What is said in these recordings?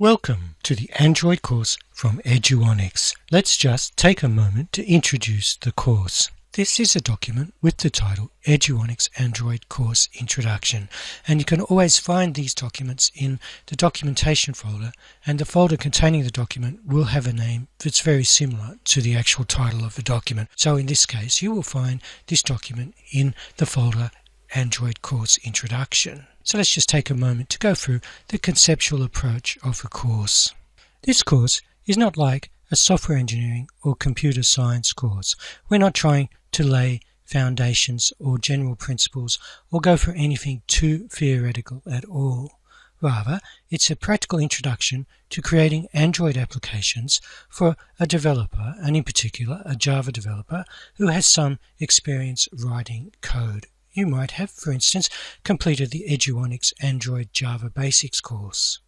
Welcome to the Android course from Eduonix. Let's just take a moment to introduce the course. This is a document with the title Eduonix Android Course Introduction, and you can always find these documents in the documentation folder, and the folder containing the document will have a name that's very similar to the actual title of the document. So in this case you will find this document in the folder Android Course Introduction. So let's just take a moment to go through the conceptual approach of the course. This course is not like a software engineering or computer science course. We're not trying to lay foundations or general principles or go for anything too theoretical at all. Rather, it's a practical introduction to creating Android applications for a developer, and in particular a Java developer who has some experience writing code. You might have, for instance, completed the Eduonix Android Java Basics course.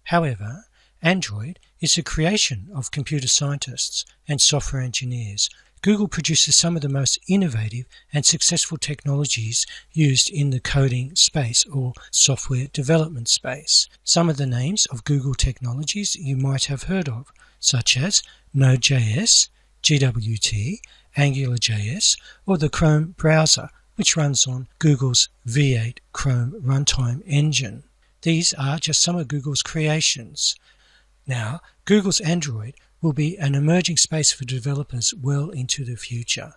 However, Android is a creation of computer scientists and software engineers. Google produces some of the most innovative and successful technologies used in the coding space or software development space. Some of the names of Google technologies you might have heard of, such as Node.js, GWT, AngularJS, or the Chrome browser, which runs on Google's V8 Chrome runtime engine. These are just some of Google's creations. Now, Google's Android will be an emerging space for developers well into the future.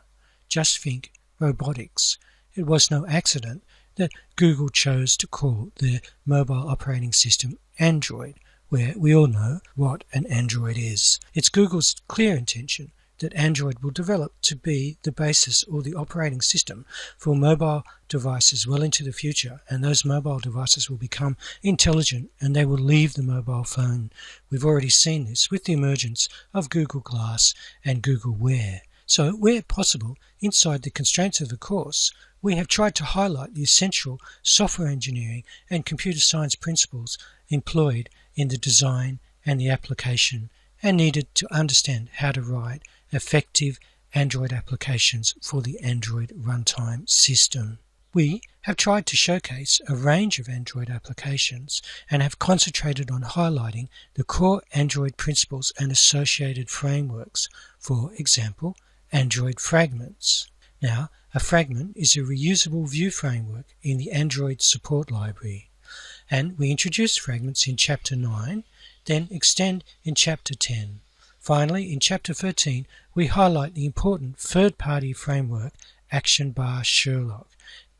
Just think robotics. It was no accident that Google chose to call their mobile operating system Android, where we all know what an Android is. It's Google's clear intention that Android will develop to be the basis or the operating system for mobile devices well into the future, and those mobile devices will become intelligent and they will leave the mobile phone. We've already seen this with the emergence of Google Glass and Google Wear. So where possible, inside the constraints of the course, we have tried to highlight the essential software engineering and computer science principles employed in the design and the application, and needed to understand how to write effective Android applications for the Android runtime system. We have tried to showcase a range of Android applications and have concentrated on highlighting the core Android principles and associated frameworks, for example, Android fragments. Now, a fragment is a reusable view framework in the Android support library, and we introduced fragments in Chapter 9, then extend in Chapter 10. Finally, in Chapter 13, we highlight the important third-party framework Action Bar Sherlock,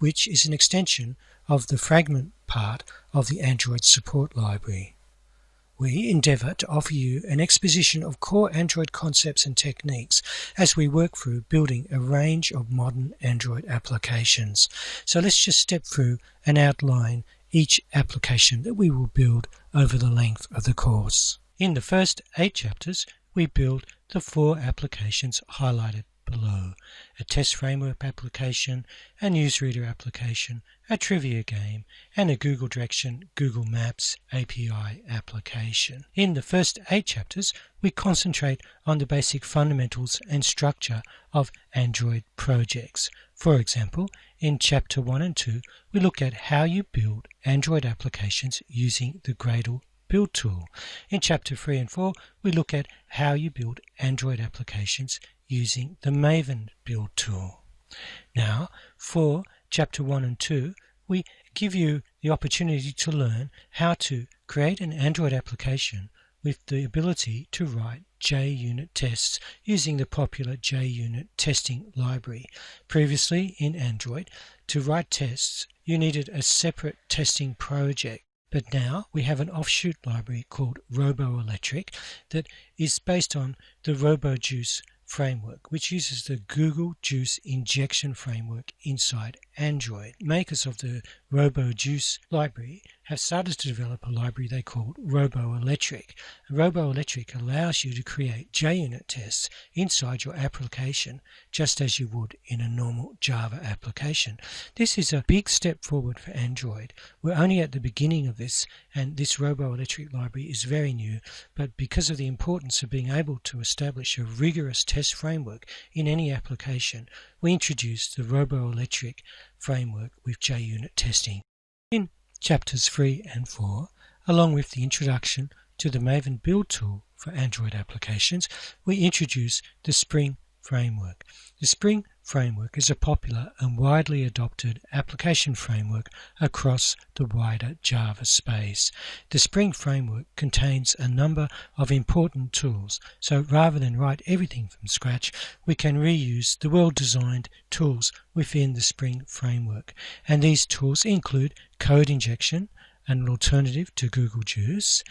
which is an extension of the fragment part of the Android support library. We endeavour to offer you an exposition of core Android concepts and techniques as we work through building a range of modern Android applications. So let's just step through and outline each application that we will build over the length of the course. In the first 8 chapters, we build the 4 applications highlighted below: a test framework application, a newsreader application, a trivia game, and a Google Direction Google Maps API application. In the first 8 chapters, we concentrate on the basic fundamentals and structure of Android projects. For example, in Chapter 1 and 2, we look at how you build Android applications using the Gradle Build tool. In Chapter 3 and 4, we look at how you build Android applications using the Maven Build tool. Now, for Chapter 1 and 2, we give you the opportunity to learn how to create an Android application with the ability to write JUnit tests using the popular JUnit testing library. Previously, in Android, to write tests, you needed a separate testing project. But now we have an offshoot library called RoboElectric that is based on the RoboJuice framework, which uses the Google Juice injection framework inside Android. Makers of the RoboJuice library have started to develop a library they call RoboElectric. RoboElectric allows you to create JUnit tests inside your application just as you would in a normal Java application. This is a big step forward for Android. We're only at the beginning of this, and this RoboElectric library is very new, but because of the importance of being able to establish a rigorous test framework in any application, we introduced the RoboElectric framework with JUnit testing. In Chapters 3 and 4, along with the introduction to the Maven build tool for Android applications, we introduce the Spring framework. The Spring framework is a popular and widely adopted application framework across the wider Java space. The Spring framework contains a number of important tools, so rather than write everything from scratch, we can reuse the well-designed tools within the Spring framework. And these tools include code injection, an alternative to Google Juice,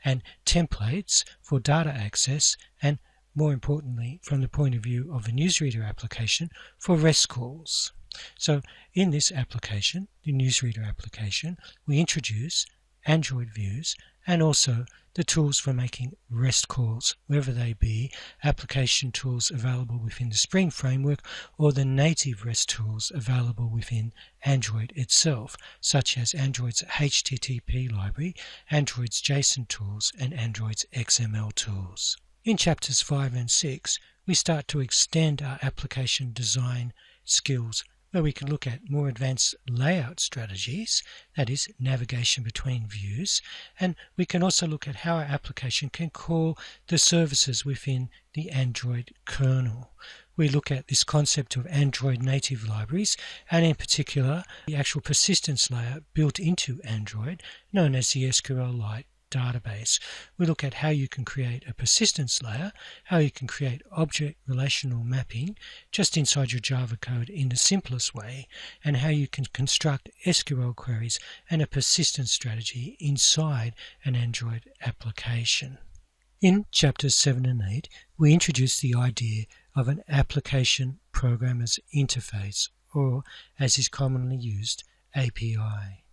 and templates for data access, and more importantly, from the point of view of a newsreader application, for REST calls. So in this application, the newsreader application, we introduce Android views and also the tools for making REST calls, whether they be application tools available within the Spring framework or the native REST tools available within Android itself, such as Android's HTTP library, Android's JSON tools, and Android's XML tools. In chapters 5 and 6, we start to extend our application design skills, where we can look at more advanced layout strategies, that is, navigation between views, and we can also look at how our application can call the services within the Android kernel. We look at this concept of Android native libraries, and in particular, the actual persistence layer built into Android, known as the SQLite database. We look at how you can create a persistence layer, how you can create object relational mapping just inside your Java code in the simplest way, and how you can construct SQL queries and a persistence strategy inside an Android application. In chapters 7 and 8, we introduce the idea of an application programmer's interface, or as is commonly used, API.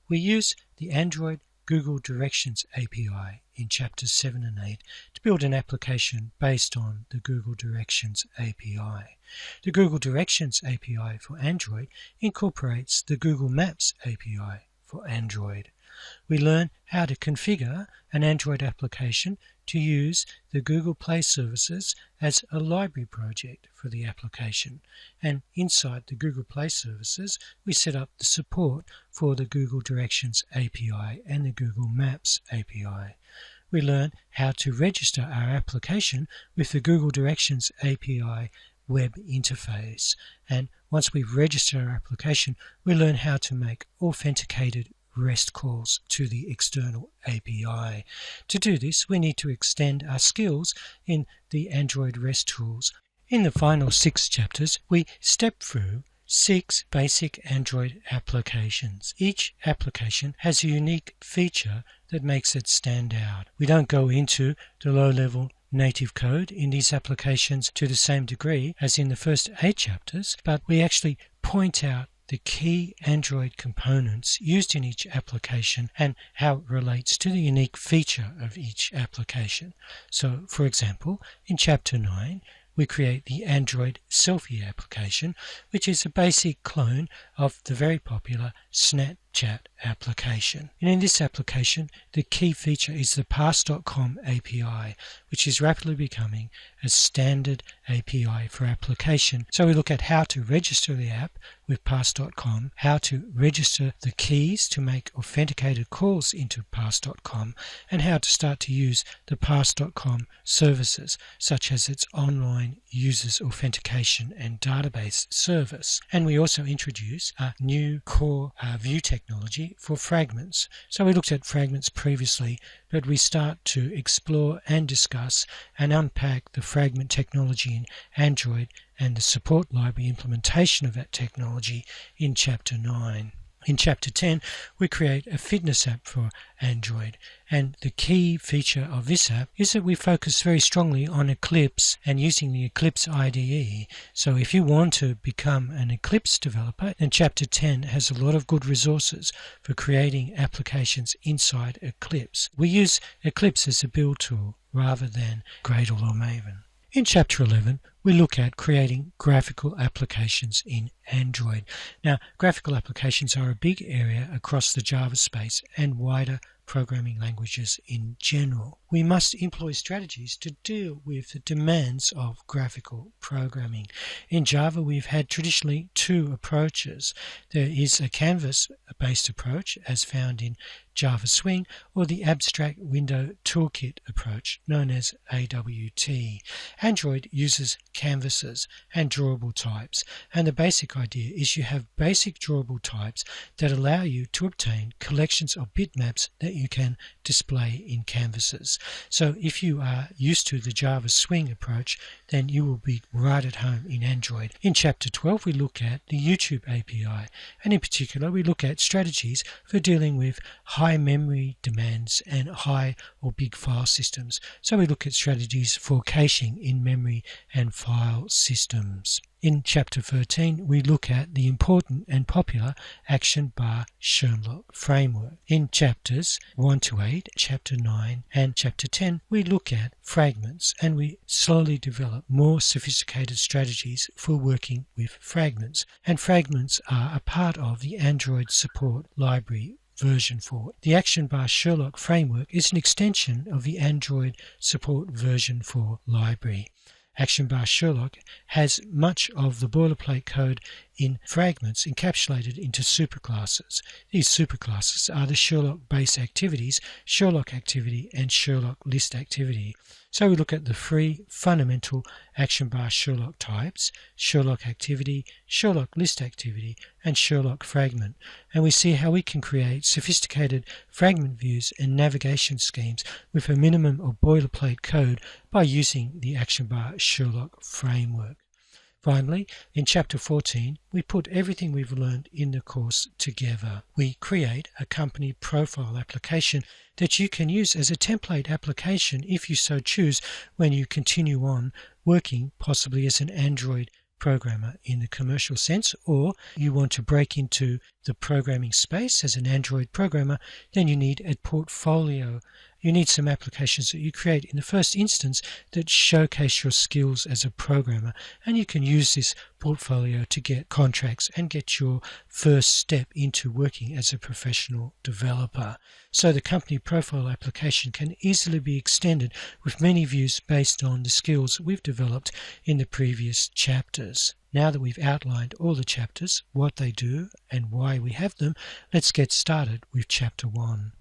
We use the Android Google Directions API in chapters 7 and 8 to build an application based on the Google Directions API. The Google Directions API for Android incorporates the Google Maps API for Android. We learn how to configure an Android application to use the Google Play services as a library project for the application. And inside the Google Play services, we set up the support for the Google Directions API and the Google Maps API. We learn how to register our application with the Google Directions API web interface. And once we've registered our application, we learn how to make authenticated REST calls to the external API. To do this, we need to extend our skills in the Android REST tools. In the final 6 chapters, we step through 6 basic Android applications. Each application has a unique feature that makes it stand out. We don't go into the low-level native code in these applications to the same degree as in the first 8 chapters, but we actually point out the key Android components used in each application and how it relates to the unique feature of each application. So, for example, in Chapter 9, we create the Android Selfie application, which is a basic clone of the very popular Snapchat application. And in this application, the key feature is the pass.com API, which is rapidly becoming a standard API for application. So we look at how to register the app with pass.com, how to register the keys to make authenticated calls into pass.com, and how to start to use the pass.com services, such as its online users authentication and database service. And we also introduce a new core view technology for fragments. So we looked at fragments previously, but we start to explore and discuss and unpack the fragment technology in Android and the support library implementation of that technology in Chapter 9. In Chapter 10, we create a fitness app for Android, and the key feature of this app is that we focus very strongly on Eclipse and using the Eclipse IDE. So if you want to become an Eclipse developer, then Chapter 10 has a lot of good resources for creating applications inside Eclipse. We use Eclipse as a build tool rather than Gradle or Maven. In Chapter 11, we look at creating graphical applications in Android. Now, graphical applications are a big area across the Java space and wider programming languages in general. We must employ strategies to deal with the demands of graphical programming. In Java, we've had traditionally 2 approaches. There is a canvas-based approach, as found in Java Swing, or the Abstract Window Toolkit approach, known as AWT. Android uses canvases and drawable types, and the basic idea is you have basic drawable types that allow you to obtain collections of bitmaps that you can display in canvases. So if you are used to the Java Swing approach, then you will be right at home in Android. In Chapter 12, we look at the YouTube API, and in particular, we look at strategies for dealing with high memory demands and high or big file systems. So we look at strategies for caching in memory and file systems. In Chapter 13, we look at the important and popular Action Bar Sherlock framework. In Chapters 1 to 8, Chapter 9, and Chapter 10, we look at fragments, and we slowly develop more sophisticated strategies for working with fragments. And fragments are a part of the Android support library version 4. The Action Bar Sherlock framework is an extension of the Android support version 4 library. Action Bar Sherlock has much of the boilerplate code in fragments encapsulated into superclasses. These superclasses are the Sherlock base activities, Sherlock activity, and Sherlock list activity. So we look at the three fundamental Action Bar Sherlock types: Sherlock activity, Sherlock list activity, and Sherlock fragment. And we see how we can create sophisticated fragment views and navigation schemes with a minimum of boilerplate code by using the Action Bar Sherlock framework. Finally, in Chapter 14, we put everything we've learned in the course together. We create a company profile application that you can use as a template application if you so choose when you continue on working possibly as an Android programmer in the commercial sense, or you want to break into the programming space as an Android programmer. Then you need a portfolio. You need some applications that you create in the first instance that showcase your skills as a programmer, and you can use this portfolio to get contracts and get your first step into working as a professional developer. So the company profile application can easily be extended with many views based on the skills we've developed in the previous chapters. Now that we've outlined all the chapters, what they do and why we have them, let's get started with Chapter 1.